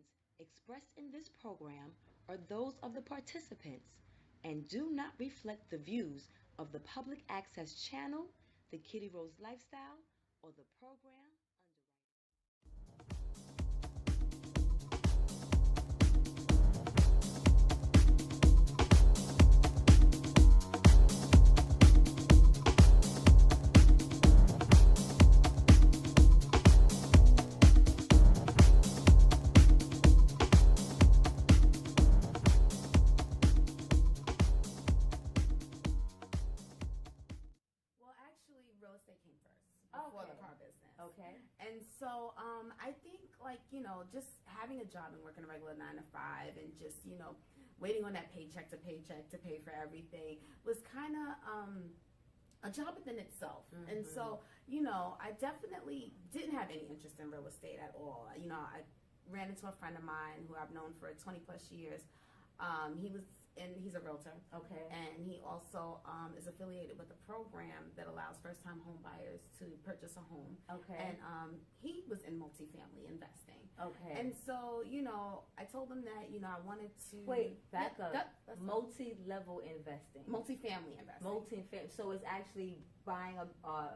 opinions expressed in this program are those of the participants and do not reflect the views of the public access channel, the Kitty Rose Lifestyle, or the program Well, actually, real estate came first before the car business. Okay. And so I think, just having a job and working a regular 9 to 5 and just, waiting on that paycheck to pay for everything was kind of a job within itself. Mm-hmm. And so, I definitely didn't have any interest in real estate at all. I ran into a friend of mine who I've known for 20 plus years. He's a realtor. Okay. And he also is affiliated with a program that allows first-time home buyers to purchase a home. Okay. And he was in multifamily investing. Okay. And so, I told him that, I wanted to... Wait, back up. That's Multi-level investing. multifamily investing. So it's actually buying a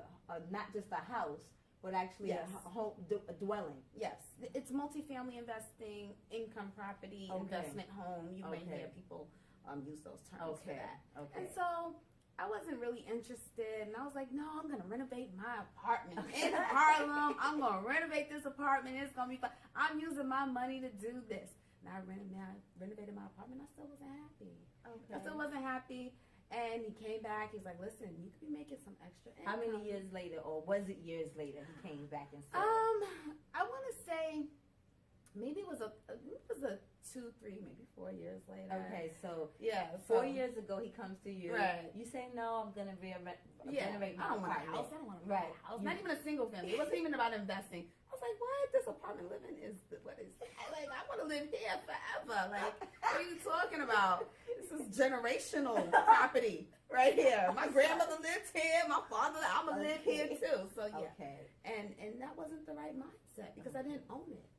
not just a house, but actually Yes. a home, a dwelling. Yes. It's multifamily investing, income property, Okay. investment home. You may Okay. hear people use those terms for Okay. that. Okay. And so I wasn't really interested, and I was like, no, I'm gonna renovate my apartment in Harlem. I'm gonna renovate this apartment. It's gonna be fun. I'm using my money to do this. And I renovated my apartment. I still wasn't happy. Okay. I still wasn't happy. And he came back. He's like, listen, you could be making some extra income. How many years later, or was it years later, he came back and said? I want to say maybe it was a 2, 3, maybe 4 years later. Okay, so Yeah. 4 years ago he comes to you. Right. You say, no, I'm going to renovate I my don't want a apartment. house. I don't want a Right. house. Not even a single family. It wasn't even about investing. I was like, what? This apartment living what is that? Like, I want to live here forever. Like, what are you talking about? This is generational property right here. My grandmother lived here. My father, I'm going to live here too. So, yeah. Okay. And that wasn't the right mindset because I didn't own it.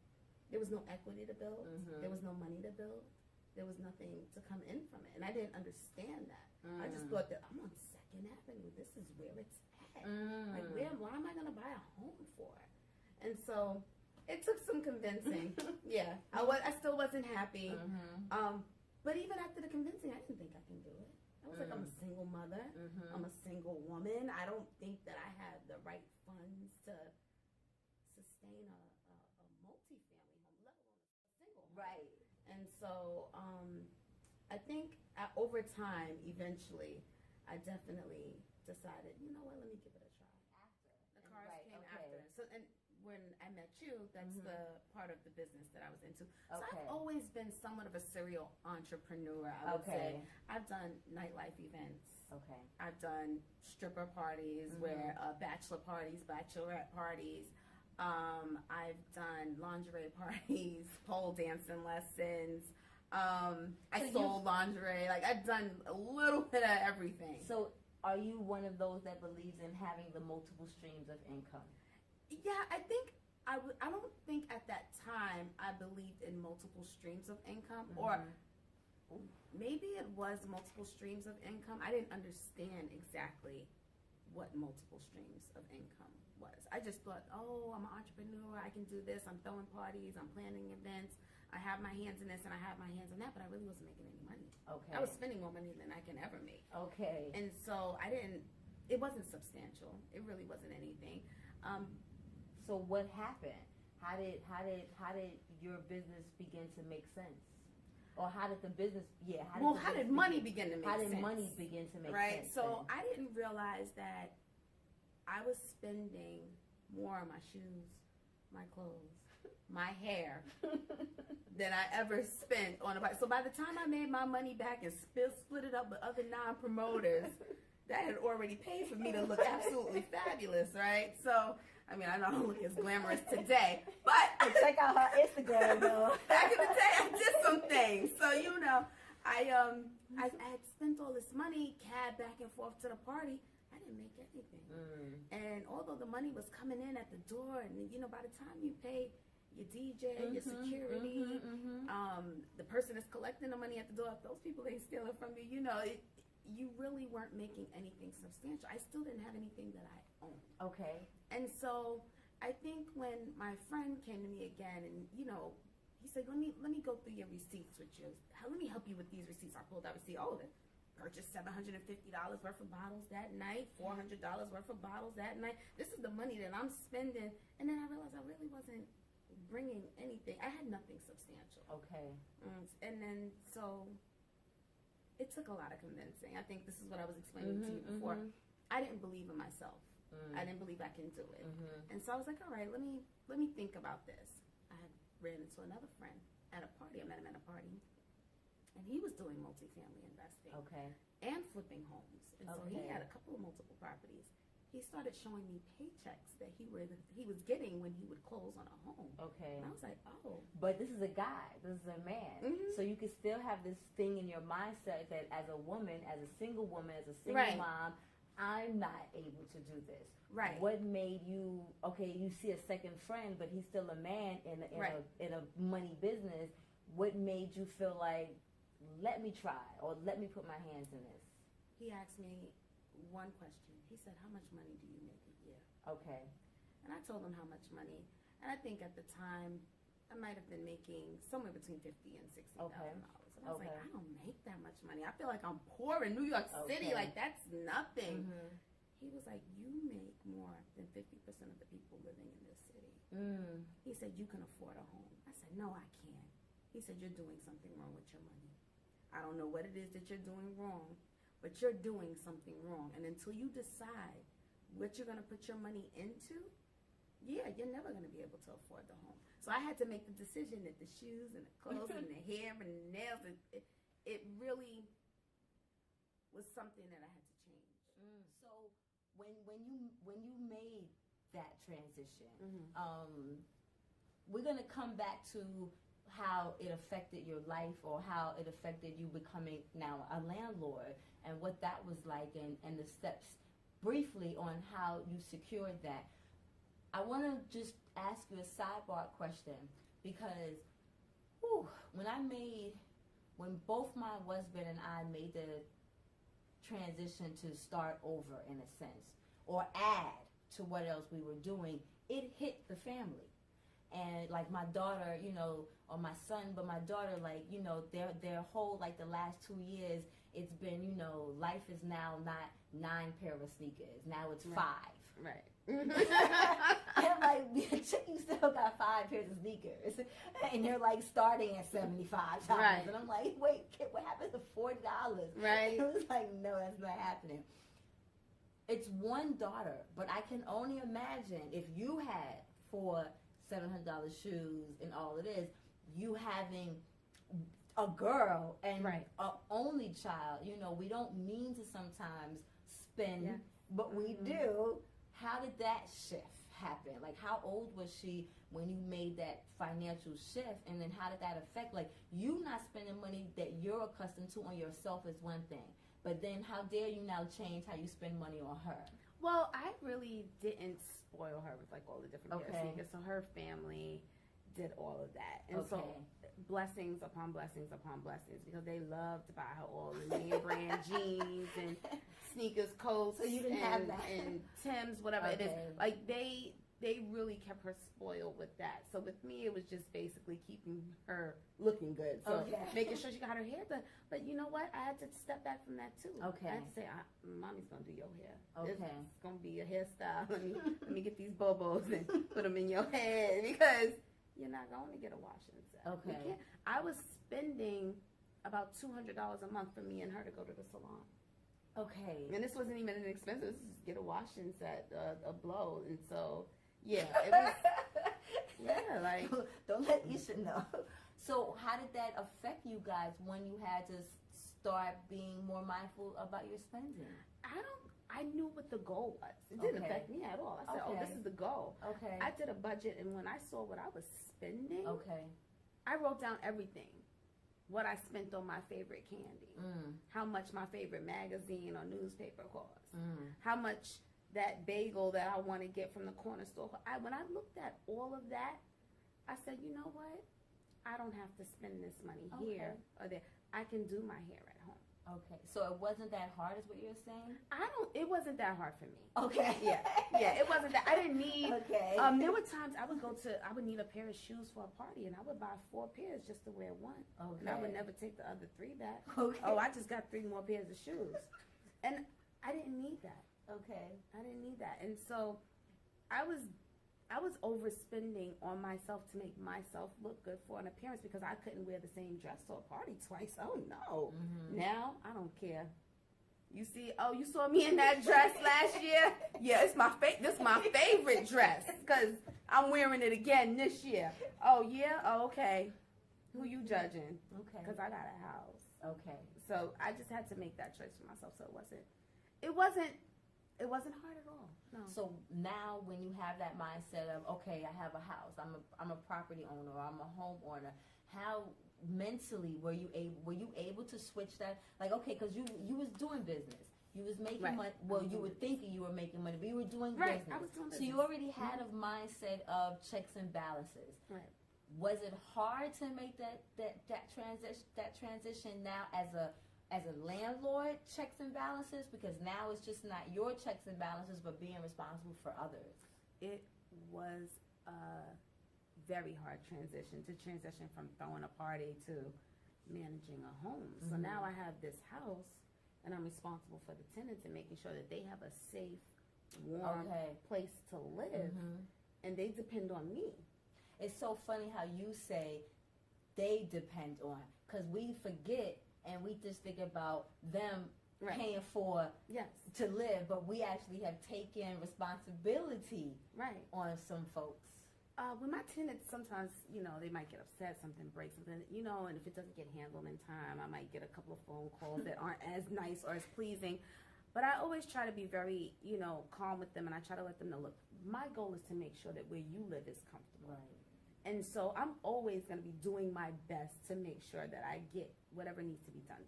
There was no equity to build. Mhm. There was no money to build. There was nothing to come in from it. And I didn't understand that. I just thought that I'm on 2nd Avenue. This is where it's at. Like, why am I going to buy a home for? And so it took some convincing. Yeah. I still wasn't happy. But even after the convincing, I didn't think I can do it. I was like, I'm a single mother. I'm a single woman. I don't think that I have the right funds to sustain a multi-family home, let alone a single home. Right. And so I think over time, eventually, I definitely decided, you know what, let me give it a try. The cars Right, came okay. after. So, and when I met you, that's the part of the business that I was into. So Okay. I've always been somewhat of a serial entrepreneur, I would say. I've done nightlife events. Okay. I've done stripper parties, where bachelor parties, bachelorette parties. I've done lingerie parties, pole dancing lessons. I sold lingerie. Like, I've done a little bit of everything. So are you one of those that believes in having the multiple streams of income? Yeah, I think I don't think at that time I believed in multiple streams of income, or maybe it was multiple streams of income. I didn't understand exactly what multiple streams of income was. I just thought, oh, I'm an entrepreneur. I can do this. I'm throwing parties. I'm planning events. I have my hands in this and I have my hands in that, but I really wasn't making any money. Okay. I was spending more money than I can ever make. Okay. And so it wasn't substantial. It really wasn't anything. So what happened? How did your business begin to make sense? Or how did the business? Yeah. How did money begin to make sense? How did money begin to make right? sense? So I didn't realize that I was spending more on my shoes, my clothes, my hair than I ever spent on a bike. So by the time I made my money back and split it up with other non-promoters, that had already paid for me to look absolutely fabulous, right? So, I mean, I don't look as glamorous today, but check out her Instagram, though. back in the day, I did some things. So, I had spent all this money, cab back and forth to the party. I didn't make anything. And although the money was coming in at the door, and by the time you pay your your DJ, your security, the person that's collecting the money at the door. If those people ain't stealing from you, you know, you really weren't making anything substantial. I still didn't have anything that I owned. Okay. And so I think when my friend came to me again, and you know, he said, let me go through your receipts with you. Let me help you with these receipts. I pulled out receipt. Oh, purchased $750 worth of bottles that night, $400 worth of bottles that night. This is the money that I'm spending. And then I realized I really wasn't bringing anything. I had nothing substantial. Okay. And then so it took a lot of convincing. I think this is what I was explaining to you before. I didn't believe in myself. I didn't believe I can do it. And so I was like, all right, let me think about this. I had ran into another friend at a party. I met him at a party. And he was doing multifamily investing. Okay. And flipping homes. And so he had a couple of multiple properties. He started showing me paychecks that he was getting when he would close on a home. Okay. And I was like, oh. But this is a guy. This is a man. So you can still have this thing in your mindset that as a woman, as a single woman, as a single mom, I'm not able to do this. Right. What made you, okay, you see a second friend, but he's still a man in a money business. What made you feel like, let me try, or let me put my hands in this? He asked me one question. He said, how much money do you make a year? Okay. And I told him how much money. And I think at the time, I might have been making somewhere between $50,000 and $60,000. And I was like, I don't make that much money. I feel like I'm poor in New York City. Like, that's nothing. He was like, you make more than 50% of the people living in this city. He said, you can afford a home. I said, no, I can't. He said, you're doing something wrong with your money. I don't know what it is that you're doing wrong, but you're doing something wrong. And until you decide what you're going to put your money into, you're never going to be able to afford the home. So I had to make the decision that the shoes and the clothes and the hair and the nails, it really was something that I had to change. So when you made that transition, we're going to come back to how it affected your life, or how it affected you becoming now a landlord, and what that was like, and the steps briefly on how you secured that. I want to just ask you a sidebar question, because when both my husband and I made the transition to start over, in a sense, or add to what else we were doing, it hit the family. And like my daughter, you know, or my son, but my daughter, like, you know, their whole, like, the last 2 years, it's been, you know, life is now not 9 pair of sneakers. Now it's 5. Right. And I'm like, you still got 5 pairs of sneakers. And they're like starting at $75. Right. And I'm like, wait, what happened to $40? Right. It was like, no, that's not happening. It's one daughter, but I can only imagine if you had 4 $700 shoes and all it is, you having a girl and a only child. You know, we don't mean to sometimes spend, but we do. How did that shift happen? Like, how old was she when you made that financial shift? And then how did that affect, like, you not spending money that you're accustomed to on yourself is one thing, but then how dare you now change how you spend money on her? Well, I really didn't spoil her with, like, all the different pairs of sneakers. So her family did all of that. And so blessings upon blessings upon blessings, because they love to buy her all the name brand jeans and sneakers, coats. So you didn't have that. And Tim's, whatever it is. Like, they really kept her spoiled with that. So with me, it was just basically keeping her looking good. So making sure she got her hair done. But you know what? I had to step back from that too. I had to say, Mommy's going to do your hair. It's going to be a hairstyle. Let me get these bobos and put them in your head, because you're not going to get a washing set. I was spending about $200 a month for me and her to go to the salon. And this wasn't even an expensive. This is get a washing set, a blow. And so, it was, like. Don't let Isha know. So how did that affect you guys when you had to start being more mindful about your spending? I knew what the goal was. It didn't affect me at all. I said, this is the goal. I did a budget, and when I saw what I was spending, I wrote down everything. What I spent on my favorite candy, how much my favorite magazine or newspaper cost, how much that bagel that I want to get from the corner store. When I looked at all of that, I said, you know what? I don't have to spend this money here or there. I can do my hair at home. Okay, so it wasn't that hard, is what you're saying? It wasn't that hard for me. Okay. Yeah, it wasn't that. I didn't need. Okay. There were times I would need a pair of shoes for a party, and I would buy 4 pairs just to wear one. Okay. And I would never take the other 3 back. Okay. Oh, I just got 3 more pairs of shoes, and I didn't need that. Okay. I didn't need that, and so I was overspending on myself to make myself look good for an appearance because I couldn't wear the same dress to a party twice. Oh no! Mm-hmm. Now I don't care. You see? Oh, you saw me in that dress last year? Yeah, it's my this is my favorite dress because I'm wearing it again this year. Oh yeah? Oh, okay. Who you judging? Okay. Because I got a house. Okay. So I just had to make that choice for myself. So it wasn't hard at all. No. So now when you have that mindset of, okay, I have a house, I'm a property owner, or I'm a homeowner, how mentally were you able to switch that? Like, okay, because you was doing business. You was making money. Well, you were thinking you were making money, but you were doing business. I was doing business. So you already had a mindset of checks and balances. Right. Was it hard to make that transition now as a landlord, checks and balances, because now it's just not your checks and balances but being responsible for others? It was a very hard transition from throwing a party to managing a home. Mm-hmm. So now I have this house and I'm responsible for the tenants and making sure that they have a safe, warm place to live, and they depend on me. It's so funny how you say they depend on, because we forget and we just think about them paying for to live, but we actually have taken responsibility on some folks. With my tenants, sometimes, they might get upset, something breaks, something, and if it doesn't get handled in time, I might get a couple of phone calls that aren't as nice or as pleasing. But I always try to be very, calm with them, and I try to let them know, look, my goal is to make sure that where you live is comfortable. Right. And so I'm always going to be doing my best to make sure that I get whatever needs to be done.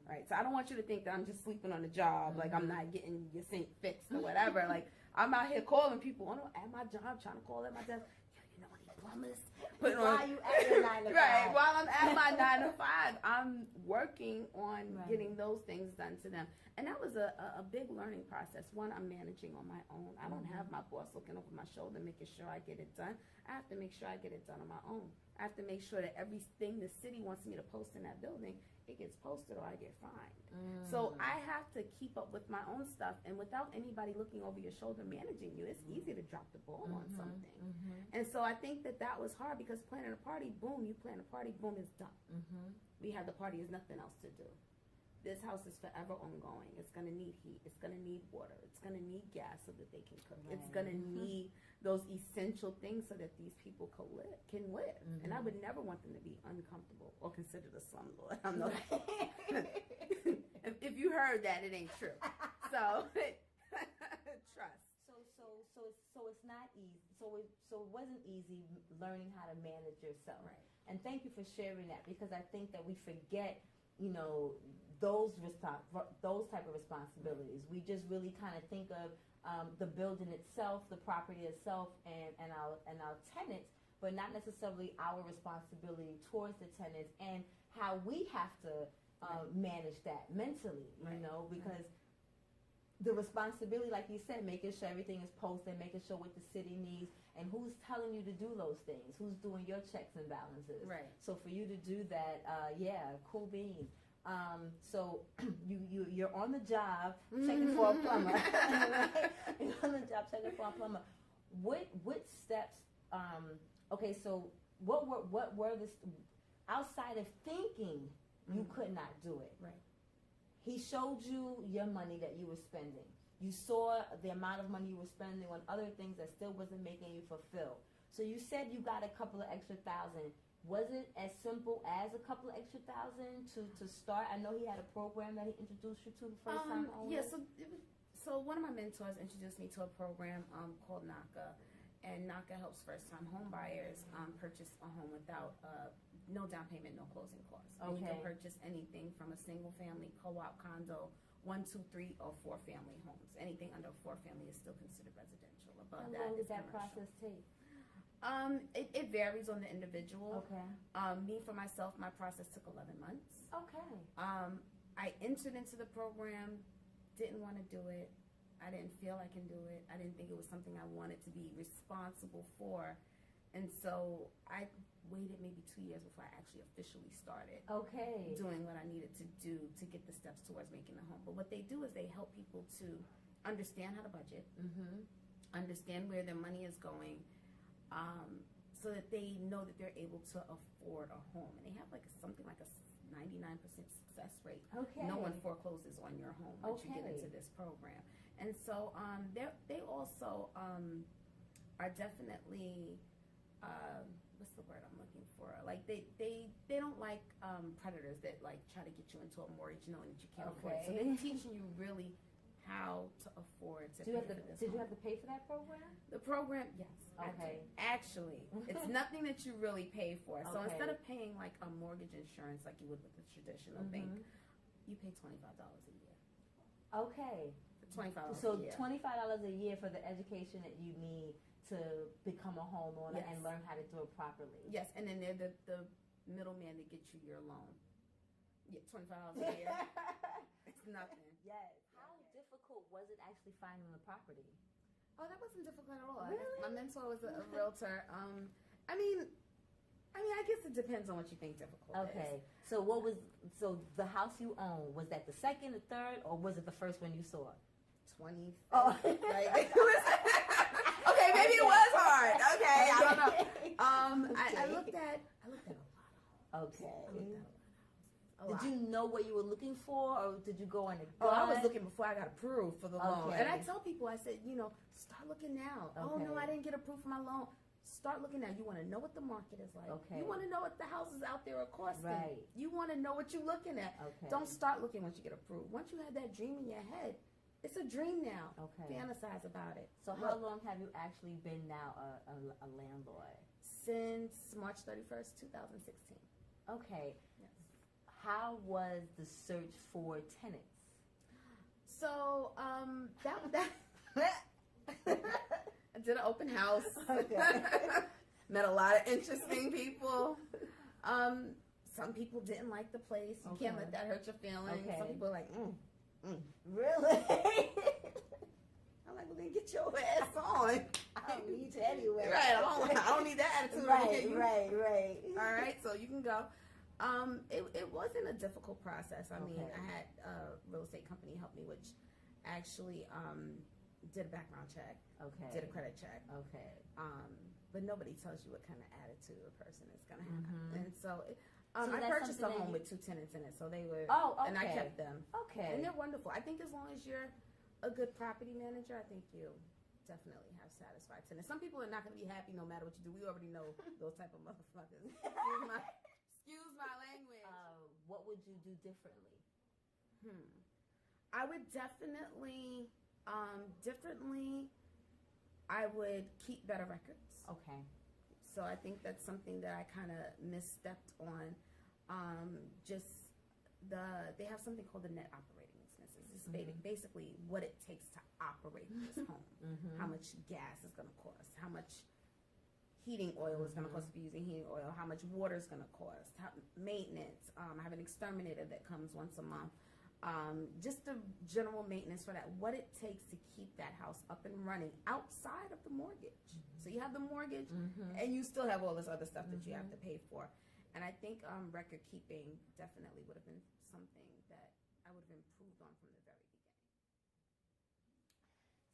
Right? So I don't want you to think that I'm just sleeping on the job, like I'm not getting your sink fixed or whatever. Like, I'm out here calling people at my job, trying to call at my desk. You know any plumbers? While you at your 9 to 5. Right. While I'm at my 9 to 5, I'm working on getting those things done to them. And that was a big learning process. One, I'm managing on my own. I don't have my boss looking over my shoulder, making sure I get it done. I have to make sure I get it done on my own. I have to make sure that everything the city wants me to post in that building, it gets posted or I get fined. So I have to keep up with my own stuff, and without anybody looking over your shoulder managing you, it's easy to drop the ball on something. And so I think that was hard because planning a party, boom, you plan a party, boom, it's done. We have the party, there's nothing else to do. This house is forever ongoing. It's going to need heat. It's going to need water. It's going to need gas so that they can cook. It's going to need those essential things so that these people can live. And I would never want them to be uncomfortable or considered a slumlord. I'm not. If you heard that, it ain't true. So trust. So it's not easy. So it wasn't easy learning how to manage yourself. Right. And thank you for sharing that, because I think that we forget, those type of responsibilities. We just really kind of think of the building itself, the property itself, and our tenants, but not necessarily our responsibility towards the tenants and how we have to manage that mentally, because the responsibility, like you said, making sure everything is posted, making sure what the city needs, and who's telling you to do those things, who's doing your checks and balances. Right. So for you to do that, cool beans. So you're on the job checking for a plumber. You're on the job checking for a plumber. What steps? Okay, so what were the outside of thinking you could not do it? Right. He showed you your money that you were spending. You saw the amount of money you were spending on other things that still wasn't making you fulfilled. So you said you got a couple of extra $1,000. Was it as simple as a couple of extra $1,000 to start? I know he had a program that he introduced you to the first time. Yeah, so one of my mentors introduced me to a program called NACA, and NACA helps first-time home buyers purchase a home without no down payment, no closing costs. Okay. And you can purchase anything from a single-family, co-op, condo, 1, 2, 3, or 4-family homes. Anything under 4 family is still considered residential. Above How long does that process take? It varies on the individual. Okay. Me, for myself, my process took 11 months. Okay. I entered into the program, didn't want to do it. I didn't feel I can do it. I didn't think it was something I wanted to be responsible for. And so I waited maybe 2 years before I actually officially started doing what I needed to do to get the steps towards making a home. But what they do is they help people to understand how to budget, understand where their money is going, so that they know that they're able to afford a home. And they have something like a 99% success rate. Okay. No one forecloses on your home once you get into this program. And so they also are definitely what's the word I'm looking for? Like they don't like predators that try to get you into a mortgage knowing that you can't afford it. So they're teaching you really how to afford to pay for this. Did you have to pay for that program? The program, yes. Okay. Actually, it's nothing that you really pay for. So instead of paying a mortgage insurance like you would with a traditional bank, you pay $25 a year. Okay. $25 so a year. $25 a year for the education that you need to become a homeowner and learn how to do it properly. Yes, and then they're the middleman that gets you your loan. Yeah, $25 a year. It's nothing. Yes. How difficult was it actually finding the property? Oh, that wasn't difficult at all. Really? My mentor was a realtor. I mean, I guess it depends on what you think difficult is. Okay. So the house you own, was that the second, the third, or was it the first one you saw? 20. Oh. Okay, maybe it was hard. Okay, I don't know. I looked at a lot of homes. Okay. I looked at a lot of houses. Did you know what you were looking for, or did you go on a gut? Oh, I was looking before I got approved for the loan. Okay. And I tell people, I said, start looking now. Okay. Oh, no, I didn't get approved for my loan. Start looking now. You want to know what the market is like. Okay. You want to know what the houses out there are costing. Right. You want to know what you're looking at. Okay. Don't start looking once you get approved. Once you have that dream in your head, it's a dream now. Okay. Fantasize about it. So how long have you actually been now a landlord? Since March 31st, 2016. Okay. Yes. How was the search for tenants? So, I did an open house. Okay. Met a lot of interesting people. Some people didn't like the place. You can't let that hurt your feelings. Okay. Some people are like, Really? I'm like, well, then get your ass on. I don't need you anyway. Right, I don't need that attitude. Right. All right, so you can go. It wasn't a difficult process. I mean, I had a real estate company help me, which actually did a background check. Okay. Did a credit check. Okay. But nobody tells you what kind of attitude a person is going to have. And so, So I that's purchased a something home that with 2 tenants in it, so they were, okay. and I kept them. Okay. And they're wonderful. I think as long as you're a good property manager, I think you definitely have satisfied tenants. Some people are not going to be happy no matter what you do. We already know those type of motherfuckers. Excuse my language. What would you do differently? I would definitely, I would keep better records. Okay. So I think that's something that I kind of misstepped on. They have something called the net operating expenses. It's basically what it takes to operate this home. How much gas is going to cost, how much heating oil is going to cost if you're using heating oil, how much water is going to cost, maintenance. I have an exterminator that comes once a month. Just the general maintenance for that, what it takes to keep that house up and running outside of the mortgage. So you have the mortgage and you still have all this other stuff that you have to pay for. And I think record keeping definitely would have been something that I would have improved on from the very beginning.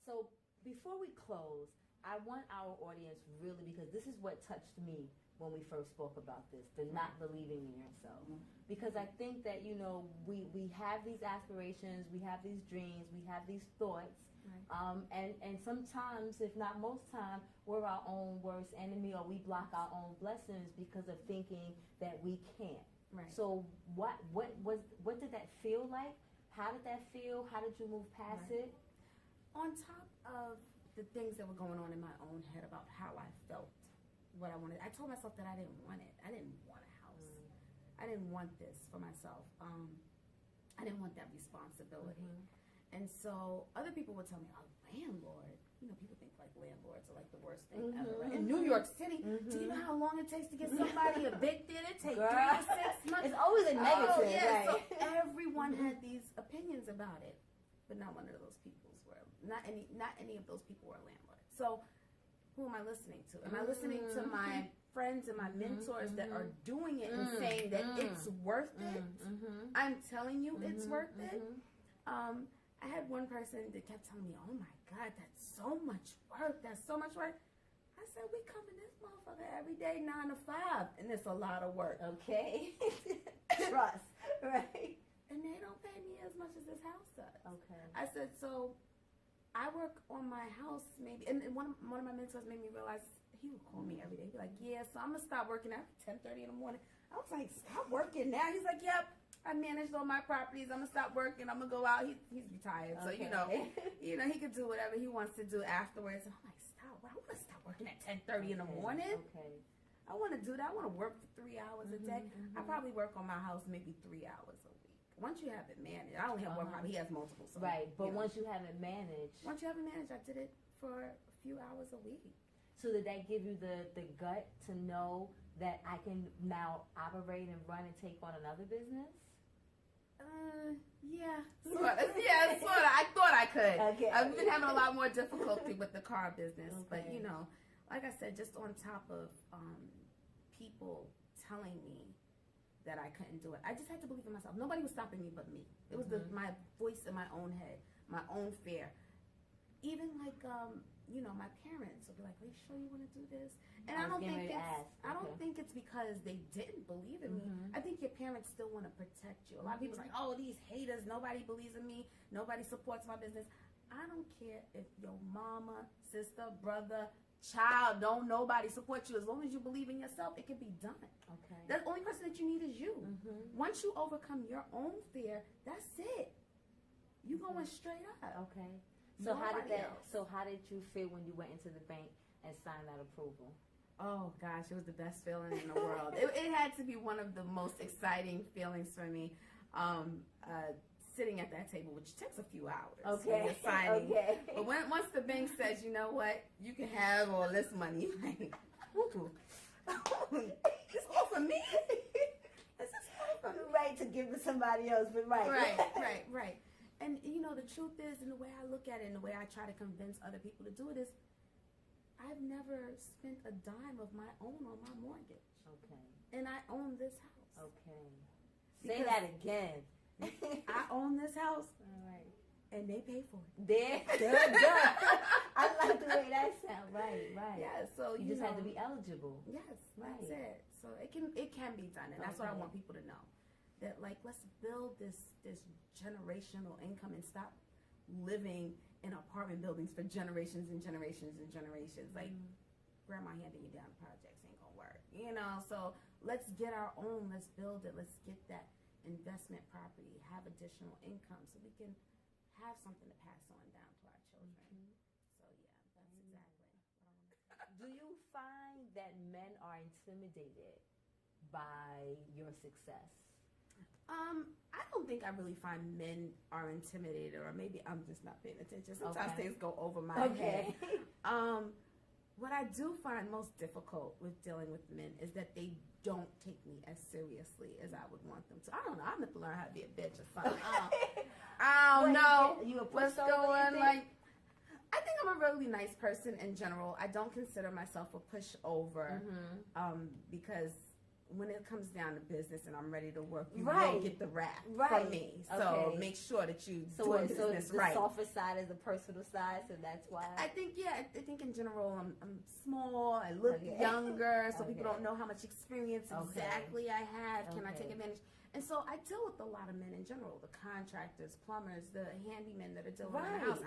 So before we close, I want our audience really, because this is what touched me when we first spoke about this, the not believing in yourself. Because I think that, we have these aspirations, we have these dreams, we have these thoughts, and sometimes, if not most time, we're our own worst enemy, or we block our own blessings because of thinking that we can't. Right. So what did that feel like? How did that feel? How did you move past it? On top of the things that were going on in my own head about how I felt, what I wanted, I told myself that I didn't want it. I didn't want a house. I didn't want this for myself. I didn't want that responsibility. And so other people would tell me, a landlord, people think like landlords are like the worst thing ever. Right? In New York City, do you know how long it takes to get somebody evicted? It takes 3 to 6 months. It's always a negative, right? So everyone had these opinions about it, but not one of those people's were. Not any of those people were landlords. So who am I listening to? Am I listening to my friends and my mentors that are doing it and saying that it's worth it? I'm telling you it's worth it. I had one person that kept telling me, oh my God, that's so much work. That's so much work. I said, we come in this motherfucker every day 9 to 5, and it's a lot of work. Okay. Trust, right? And they don't pay me as much as this house does. Okay. I said, so I work on my house maybe, and one of my mentors made me realize, he would call me every day. He'd be like, yeah, so I'm going to stop working at 10:30 in the morning. I was like, stop working now? He's like, yep, I managed all my properties. I'm going to stop working. I'm going to go out. He's retired. So, Okay. He could do whatever he wants to do afterwards. And I'm like, stop. I want to stop working at 10:30 in the morning. Okay. I want to do that. I want to work for 3 hours a day. I probably work on my house maybe 3 hours a week. Once you have it managed, I only have one property. He has multiple. So, Right, but once you have it managed. Once you have it managed, I did it for a few hours a week. So did that give you the gut to know that I can now operate and run and take on another business? Yeah, sort of. Yeah, sort of. I thought I could. Okay. I've been having a lot more difficulty with the car business, but Okay. like I said, just on top of people telling me that I couldn't do it, I just had to believe in myself. Nobody was stopping me but me. It was my voice in my own head, my own fear. Even like my parents will be like, "Are you sure you want to do this?" And I don't think it's because they didn't believe in me. I think your parents still want to protect you. A lot of people's like, "Oh, these haters, nobody believes in me, nobody supports my business." I don't care if your mama, sister, brother, child, nobody support you. As long as you believe in yourself, it can be done. Okay. The only person that you need is you. Once you overcome your own fear, that's it. You going straight up. Okay. So how did you feel when you went into the bank and signed that approval? Oh gosh, it was the best feeling in the world. It had to be one of the most exciting feelings for me. Sitting at that table, which takes a few hours. Okay. When you're signing. Okay. But once the bank says, you know what, you can have all this money, like, ooh, it's all for me. This is all for me. Right, to give to somebody else, but right. Right. And the truth is, and the way I look at it, and the way I try to convince other people to do it is, I've never spent a dime of my own on my mortgage. Okay. And I own this house. Okay. Say that again. I own this house. All right. And they pay for it. There. I like the way that sounds. Right. Yeah. So you just have to be eligible. Yes, that's it. So it can be done, and that's what I want people to know. That let's build this generational income and stop living in apartment buildings for generations and generations and generations. Like grandma handing you down projects ain't gonna work. So let's get our own. Let's build it. Let's get that investment property, have additional income so we can have something to pass on down to our children. So yeah, that's exactly what I want to say. Do you find that men are intimidated by your success? I don't think I really find men are intimidated, or maybe I'm just not paying attention. Sometimes things go over my head. What I do find most difficult with dealing with men is that they don't take me as seriously as I would want them to. I don't know. I'm going to learn how to be a bitch or something. I don't know what's going on. I think I'm a really nice person in general. I don't consider myself a pushover because when it comes down to business and I'm ready to work, you will get the rap from me. So make sure that you do business right. So the softer side is the personal side, so that's why. I think in general I'm small, I look younger, so people don't know how much experience exactly I have. Can I take advantage? And so I deal with a lot of men in general, the contractors, plumbers, the handymen that are dealing in the house.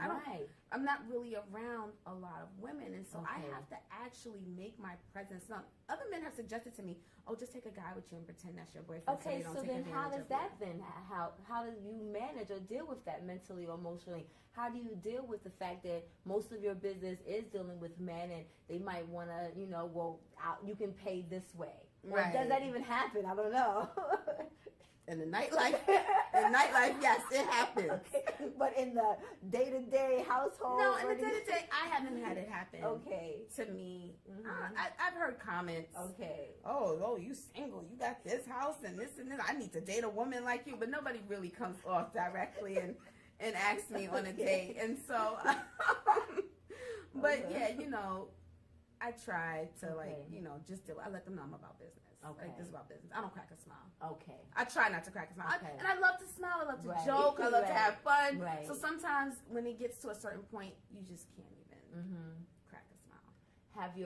I'm not really around a lot of women, and so I have to actually make my presence known. Other men have suggested to me, "Oh, just take a guy with you and pretend that's your boyfriend." Okay, so then how does that then? How do you manage or deal with that mentally or emotionally? How do you deal with the fact that most of your business is dealing with men, and they might want to, you can pay this way? Or does that even happen? I don't know. In the nightlife, yes, it happens. Okay. But in the day-to-day household? No, in the day-to-day, I haven't had it happen. Okay. To me. I've heard comments. Okay. Oh, you single. You got this house and this. I need to date a woman like you. But nobody really comes off directly and asks me on a date. And so, but yeah, I try to I let them know I'm about business. Okay. Like, this is about business. I don't crack a smile. Okay. I try not to crack a smile. Okay. And I love to smile. I love to Right. joke. I love to have fun. Right. So sometimes when it gets to a certain point, you just can't even crack a smile. Have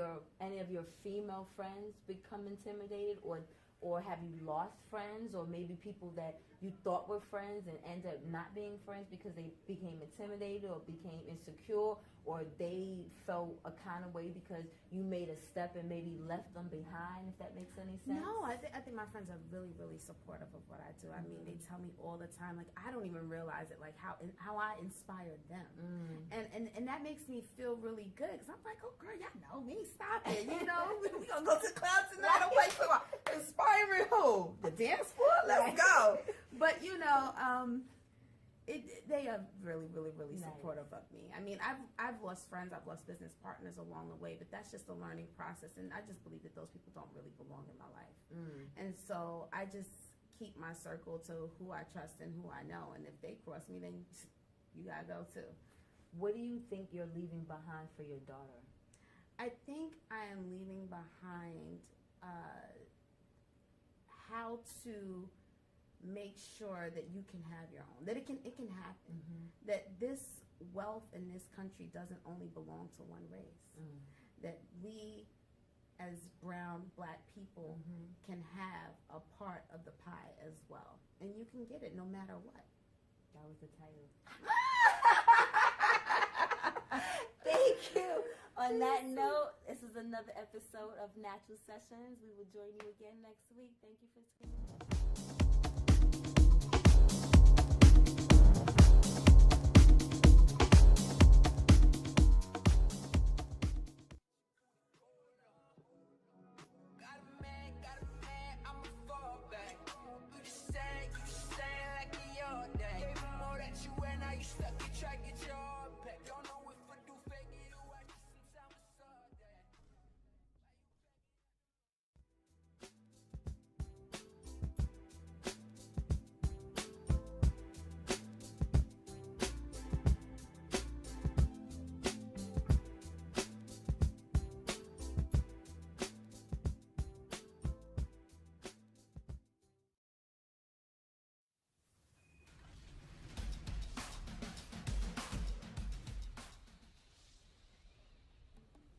any of your female friends become intimidated, or have you lost friends, or maybe people that you thought were friends and end up not being friends because they became intimidated or became insecure, or they felt a kind of way because you made a step and maybe left them behind, if that makes any sense? No, I think my friends are really, really supportive of what I do. I mean, they tell me all the time, like, I don't even realize it, like how I inspired them. And that makes me feel really good, because I'm like, oh girl, y'all know me, stop it, we gonna go to the club tonight. I'm like, come on, inspiring who? The dance floor? Let's go. But they are really, really, really supportive of me. I mean, I've lost friends, I've lost business partners along the way, but that's just a learning process, and I just believe that those people don't really belong in my life. And so I just keep my circle to who I trust and who I know, and if they cross me, then you gotta go too. What do you think you're leaving behind for your daughter? I think I am leaving behind how to make sure that you can have your own, that it can happen, that this wealth in this country doesn't only belong to one race, that we as brown, Black people can have a part of the pie as well, and you can get it no matter what. That was the title. Thank you. On that note, this is another episode of Natural Sessions. We will join you again next week. Thank you for tuning in.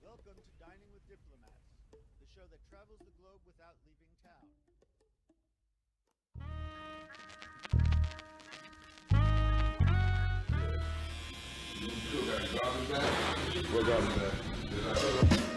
Welcome to Dining with Diplomats, the show that travels the globe without leaving town. You still got garbage bag? What garbage bag?